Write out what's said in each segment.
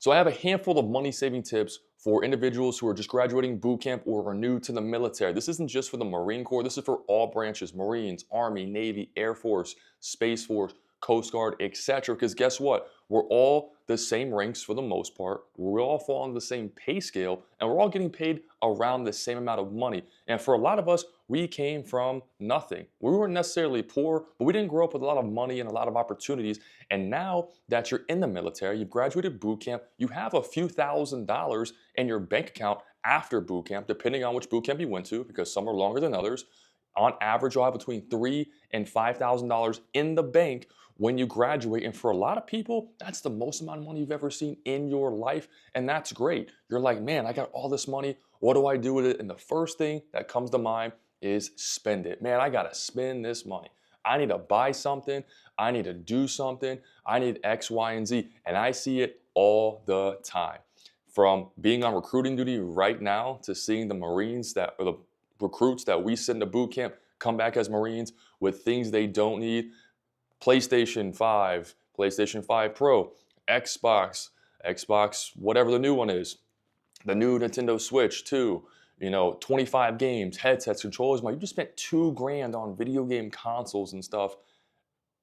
So I have a handful of money saving tips for individuals who are just graduating boot camp or are new to the military. This isn't just for the Marine Corps, this is for all branches: Marines, Army, Navy, Air Force, Space Force, Coast Guard, etc. Because guess what? We're all the same ranks for the most part. We all fall on the same pay scale and we're all getting paid around the same amount of money. And for a lot of us, we came from nothing. We weren't necessarily poor, but we didn't grow up with a lot of money and a lot of opportunities. And now that you're in the military, you've graduated boot camp, you have a few $1,000s in your bank account after boot camp, depending on which boot camp you went to, because some are longer than others. On average, you'll have between $3,000 and $5,000 in the bank when you graduate. And for a lot of people, that's the most amount of money you've ever seen in your life. And that's great. You're like, man, I got all this money. What do I do with it? And the first thing that comes to mind is spend it. Man, I got to spend this money. I need to buy something. I need to do something. I need X, Y, and Z. And I see it all the time. From being on recruiting duty right now to seeing the Marines that, or the recruits that we send to boot camp come back as Marines with things they don't need: PlayStation 5, PlayStation 5 Pro, Xbox, whatever the new one is, the new Nintendo Switch 2, 25 games, headsets, controllers. You just spent 2 grand on video game consoles and stuff.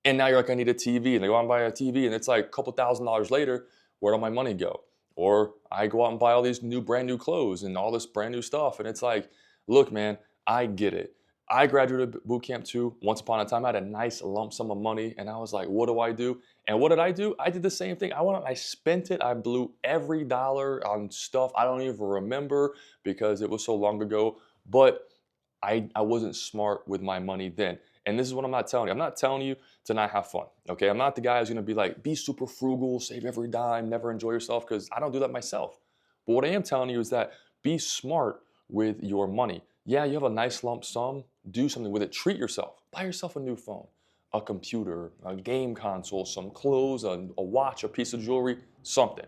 And now you're like, I need a TV. And they go out and buy a TV and it's like a couple $1,000s later, where'd all my money go? Or I go out and buy all these brand new clothes and all this brand new stuff. And it's like, look, man, I get it. I graduated boot camp too. Once upon a time, I had a nice lump sum of money and I was like, what do I do? And what did I do? I did the same thing. I went out and I spent it. I blew every dollar on stuff I don't even remember because it was so long ago. But I wasn't smart with my money then. And this is what I'm not telling you. I'm not telling you to not have fun. Okay. I'm not the guy who's gonna be like, be super frugal, save every dime, never enjoy yourself, because I don't do that myself. But what I am telling you is that be smart with your money. Yeah, you have a nice lump sum, do something with it. Treat yourself. Buy yourself a new phone, a computer, a game console, some clothes, a watch, a piece of jewelry, something.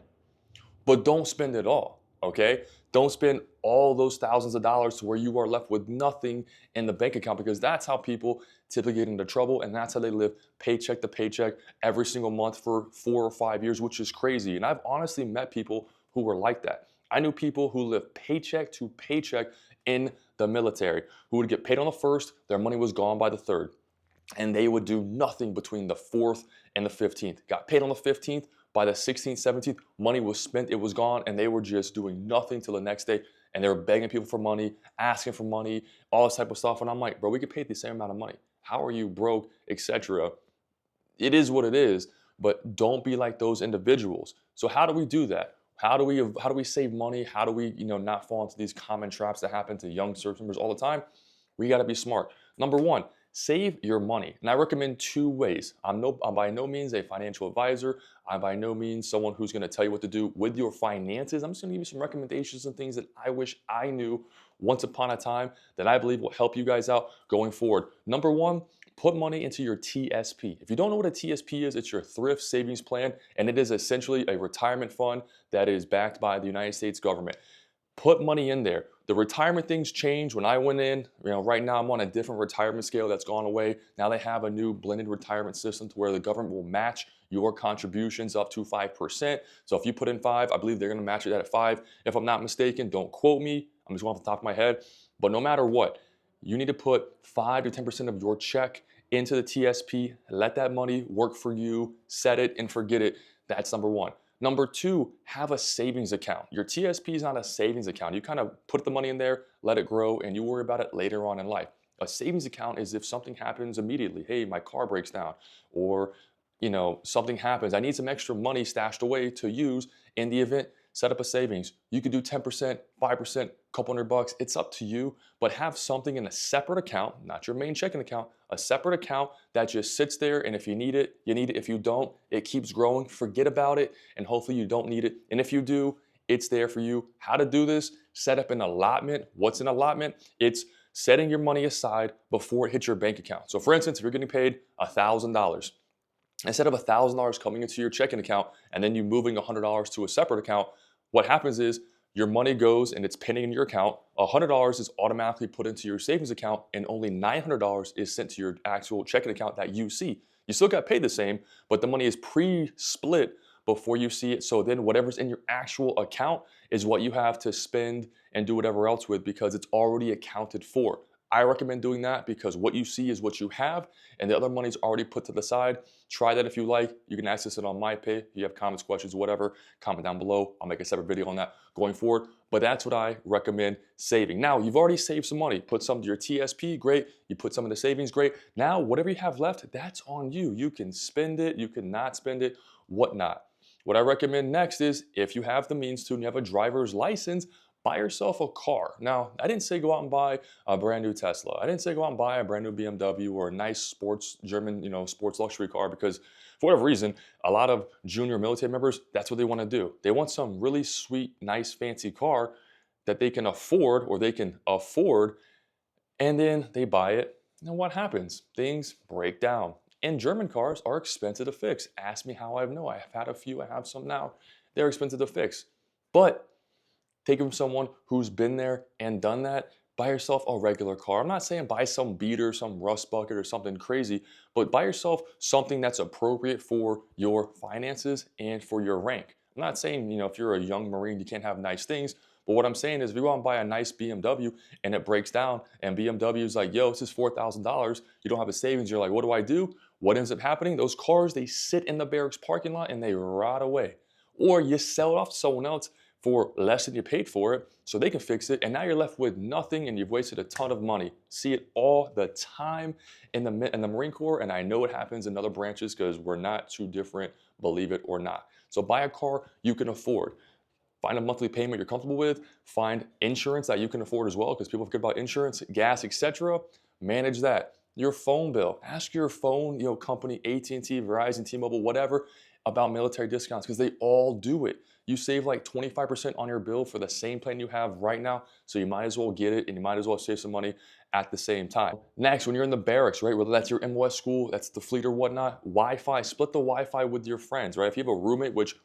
But don't spend it all, okay? Don't spend all those thousands of dollars to where you are left with nothing in the bank account, because that's how people typically get into trouble, and that's how they live paycheck to paycheck every single month for 4 or 5 years, which is crazy. And I've honestly met people who were like that. I knew people who lived paycheck to paycheck in the military, who would get paid on the first, their money was gone by the third, and they would do nothing between the 4th and the 15th. Got paid on the 15th, by the 16th, 17th, money was spent, it was gone, and they were just doing nothing till the next day. And they were begging people for money, asking for money, all this type of stuff. And I'm like, bro, we get paid the same amount of money. How are you broke, etc.? It is what it is, but don't be like those individuals. So how do we do that? How do we save money? How do we, not fall into these common traps that happen to young service members all the time? We got to be smart. Number one, save your money. And I recommend 2 ways. I'm by no means a financial advisor. I'm by no means someone who's going to tell you what to do with your finances. I'm just going to give you some recommendations and things that I wish I knew once upon a time that I believe will help you guys out going forward. Number one, put money into your TSP. If you don't know what a TSP is, it's your thrift savings plan, and it is essentially a retirement fund that is backed by the United States government. Put money in there. The retirement things changed when I went in. Right now I'm on a different retirement scale that's gone away. Now they have a new blended retirement system to where the government will match your contributions up to 5%. So if you put in 5, I believe they're going to match it at 5. If I'm not mistaken, don't quote me. I'm just going off the top of my head. But no matter what, you need to put 5 to 10% of your check into the TSP. Let that money work for you. Set it and forget it. That's number one. Number two, have a savings account. Your TSP is not a savings account. You kind of put the money in there, let it grow, and you worry about it later on in life. A savings account is if something happens immediately. Hey, my car breaks down, or something happens. I need some extra money stashed away to use in the event. Set up a savings. You could do 10%, 5%, couple $100. It's up to you, but have something in a separate account, not your main checking account, a separate account that just sits there. And if you need it, you need it. If you don't, it keeps growing. Forget about it. And hopefully you don't need it. And if you do, it's there for you. How to do this? Set up an allotment. What's an allotment? It's setting your money aside before it hits your bank account. So for instance, if you're getting paid $1,000, instead of $1,000 coming into your checking account and then you moving $100 to a separate account, what happens is your money goes and it's pending in your account. $100 is automatically put into your savings account, and only $900 is sent to your actual checking account that you see. You still got paid the same, but the money is pre-split before you see it. So then whatever's in your actual account is what you have to spend and do whatever else with because it's already accounted for. I recommend doing that because what you see is what you have and the other money's already put to the side. Try that if you like. You can access it on MyPay. If you have comments, questions, whatever, comment down below. I'll make a separate video on that going forward. But that's what I recommend saving. Now, you've already saved some money. Put some to your TSP, great. You put some in the savings, great. Now, whatever you have left, that's on you. You can spend it, you can not spend it, whatnot. What I recommend next is if you have the means to and you have a driver's license, buy yourself a car. Now, I didn't say go out and buy a brand new Tesla. I didn't say go out and buy a brand new BMW or a nice sports German, sports luxury car because for whatever reason, a lot of junior military members, that's what they want to do. They want some really sweet, nice, fancy car that they can afford or they can afford, and then they buy it. And what happens? Things break down. And German cars are expensive to fix. Ask me how I know. I have had a few, I have some now. They're expensive to fix. But take it from someone who's been there and done that. Buy yourself a regular car. I'm not saying buy some beater, some rust bucket or something crazy, but buy yourself something that's appropriate for your finances and for your rank. I'm not saying, if you're a young Marine, you can't have nice things. But what I'm saying is if you go out and buy a nice BMW and it breaks down and BMW is like, yo, this is $4,000. You don't have a savings. You're like, what do I do? What ends up happening? Those cars, they sit in the barracks parking lot and they rot away. Or you sell it off to someone else for less than you paid for it so they can fix it, and now you're left with nothing and you've wasted a ton of money. See it all the time in the Marine Corps, and I know it happens in other branches because we're not too different, believe it or not. So buy a car you can afford. Find a monthly payment you're comfortable with. Find insurance that you can afford as well because people forget about insurance, gas, etc. Manage that. Your phone bill. Ask your phone company, AT&T, Verizon, T-Mobile, whatever, about military discounts because they all do it. You save like 25% on your bill for the same plan you have right now, so you might as well get it and you might as well save some money at the same time. Next, when you're in the barracks, right, whether that's your MOS school, that's the fleet or whatnot, Wi-Fi, split the Wi-Fi with your friends, right? If you have a roommate, which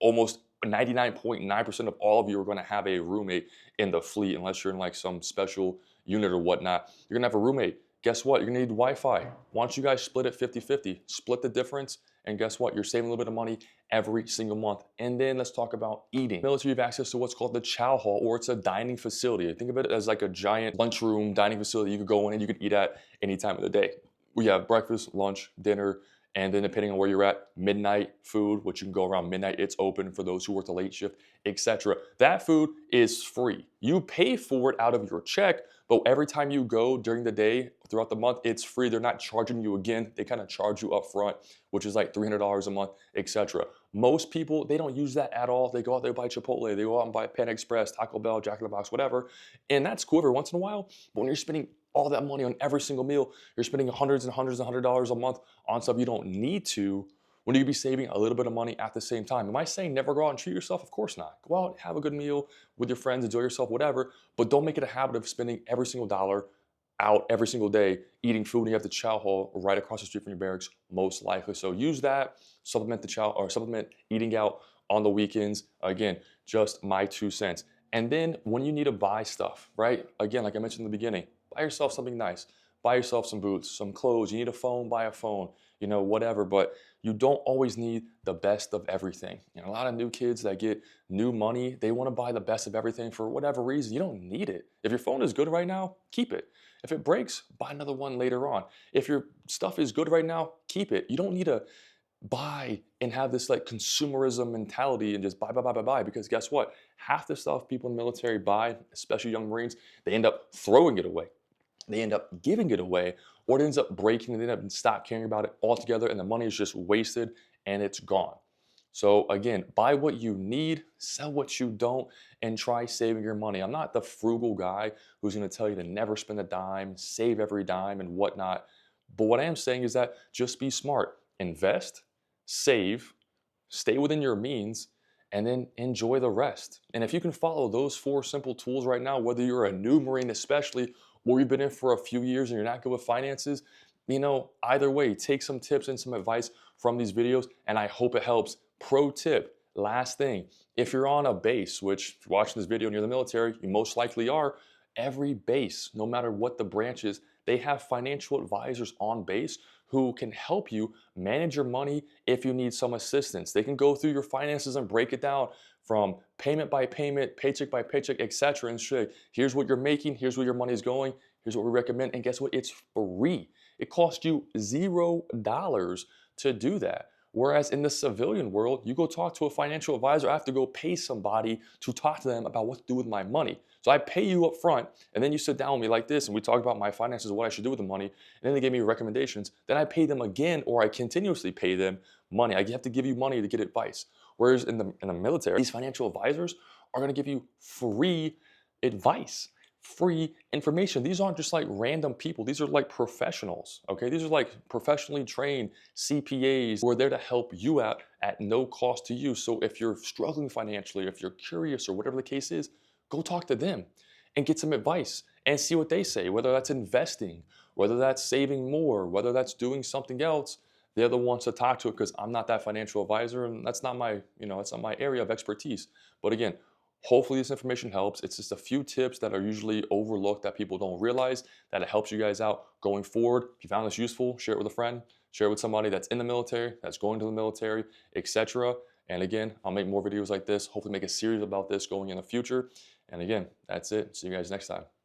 almost 99.9% of all of you are going to have a roommate in the fleet, unless you're in like some special unit or whatnot, you're going to have a roommate. Guess what? You're going to need Wi-Fi. Why don't you guys split it 50-50? Split the difference, and guess what? You're saving a little bit of money every single month. And then let's talk about eating. Military, you have access to what's called the chow hall, or it's a dining facility. Think of it as like a giant lunchroom dining facility you could go in and you could eat at any time of the day. We have breakfast, lunch, dinner, and then depending on where you're at, midnight food, which you can go around midnight, it's open for those who work the late shift, etc. That food is free. You pay for it out of your check, but every time you go during the day, throughout the month, it's free. They're not charging you again. They kind of charge you up front, which is like $300 a month, etc. Most people, they don't use that at all. They go out there and buy Chipotle, they go out and buy Panda Express, Taco Bell, Jack in the Box, whatever. And that's cool every once in a while, but when you're spending all that money on every single meal, you're spending hundreds and hundreds and $100 a month on stuff you don't need to, when you could be saving a little bit of money at the same time. Am I saying never go out and treat yourself? Of course not. Go out, have a good meal with your friends, enjoy yourself, whatever, but don't make it a habit of spending every single dollar out every single day eating food and you have the chow hall right across the street from your barracks, most likely. So use that, supplement the chow or supplement eating out on the weekends. Again, just my 2 cents. And then when you need to buy stuff, right? Again, like I mentioned in the beginning, buy yourself something nice. Buy yourself some boots, some clothes. You need a phone, buy a phone, whatever. But you don't always need the best of everything. A lot of new kids that get new money, they want to buy the best of everything for whatever reason. You don't need it. If your phone is good right now, keep it. If it breaks, buy another one later on. If your stuff is good right now, keep it. You don't need to buy and have this like consumerism mentality and just buy, because guess what? Half the stuff people in the military buy, especially young Marines, they end up throwing it away. They end up giving it away, or it ends up breaking and they end up stop caring about it altogether, and the money is just wasted and it's gone. So again, buy what you need, sell what you don't, and try saving your money. I'm not the frugal guy who's gonna tell you to never spend a dime, save every dime and whatnot. But what I am saying is that just be smart. Invest, save, stay within your means, and then enjoy the rest. And if you can follow those 4 simple tools right now, whether you're a new Marine especially, or you've been in for a few years and you're not good with finances, either way, take some tips and some advice from these videos, and I hope it helps. Pro tip, last thing, if you're on a base, which if you're watching this video and you're in the military, you most likely are, every base, no matter what the branch is, they have financial advisors on base who can help you manage your money if you need some assistance. They can go through your finances and break it down from payment by payment, paycheck by paycheck, etc. And say, here's what you're making, here's where your money is going, here's what we recommend. And guess what? It's free. It costs you $0 to do that. Whereas in the civilian world, you go talk to a financial advisor, I have to go pay somebody to talk to them about what to do with my money. So I pay you up front, and then you sit down with me like this, and we talk about my finances, what I should do with the money, and then they give me recommendations. Then I pay them again, or I continuously pay them money. I have to give you money to get advice. Whereas in the military, these financial advisors are going to give you free advice, free information. These aren't just like random people. These are like professionals, okay? These are like professionally trained CPAs who are there to help you out at no cost to you. So if you're struggling financially, if you're curious or whatever the case is, go talk to them and get some advice and see what they say, whether that's investing, whether that's saving more, whether that's doing something else. They're the ones to talk to it because I'm not that financial advisor and that's not my, it's not my area of expertise. But again, hopefully this information helps. It's just a few tips that are usually overlooked that people don't realize that it helps you guys out going forward. If you found this useful, share it with a friend, share it with somebody that's in the military, that's going to the military, etc. And again, I'll make more videos like this, hopefully make a series about this going in the future. And again, that's it. See you guys next time.